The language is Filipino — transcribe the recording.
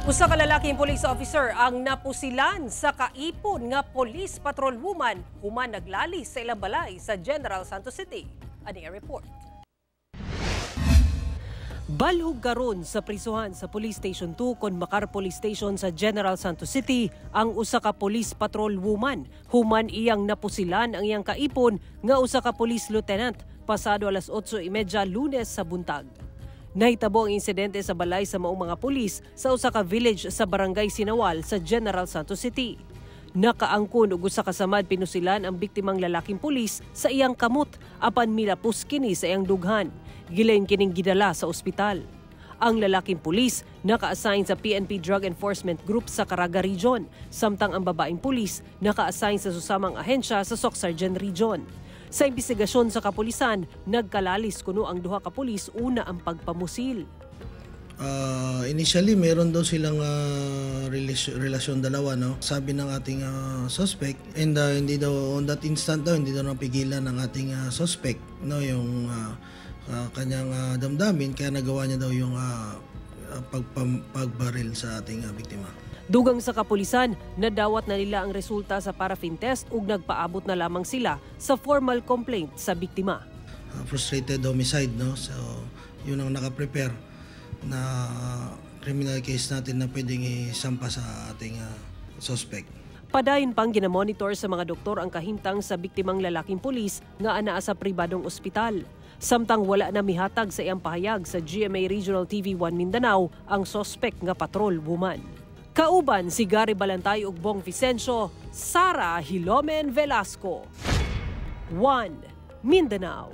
Usa ka lalaking police officer ang napusilan sa kaipon nga police patrol woman human naglali sa ilang balay sa General Santos City. Ani ang report. Balhog karon sa prisuhan sa Police Station 2 kon Macar Police Station sa General Santos City ang usa ka police patrol woman human iyang napusilan ang iyang kaipon nga usa ka police lieutenant pasado alas 8:30 Lunes sa buntag. Nahitabo ang insidente sa balay sa maong mga pulis sa usa ka village sa Barangay Sinawal sa General Santos City. Nakaangkon og usa ka samad pinusilan ang biktimang lalaking pulis sa iyang kamot apan milapos kini sa iyang dughan. Gilayon kining gidala sa ospital. Ang lalaking pulis naka-assign sa PNP Drug Enforcement Group sa Caraga Region, samtang ang babaeng pulis naka-assign sa susamang ahensya sa Socsargen Region. Sa imbestigasyon sa kapulisan, nagkalalis kuno ang duha ka pulis una ang pagpamusil. Initially, meron daw silang relasyon dalawa, no? Sabi ng ating suspect, and hindi daw on that instant daw hindi daw napigilan ng ating suspect, no, yung kanyang damdamin, kaya nagawa niya daw yung pagbaril sa ating biktima. Dugang sa kapulisan, nadawat na nila ang resulta sa paraffin test ug nagpaabot na lamang sila sa formal complaint sa biktima. Frustrated homicide, no? So, yun ang nakaprepare na criminal case natin na pwedeng isampa sa ating suspect. Padayon pang ginamonitor sa mga doktor ang kahimtang sa biktimang lalaking pulis nga anaa sa pribadong ospital. Samtang wala na mihatag sa iyang pahayag sa GMA Regional TV1 Mindanao ang suspect nga patrol woman. Kauban si Gary Balantay ug Bong Vicencio, Sara Hilomen Velasco. 1 Mindanao.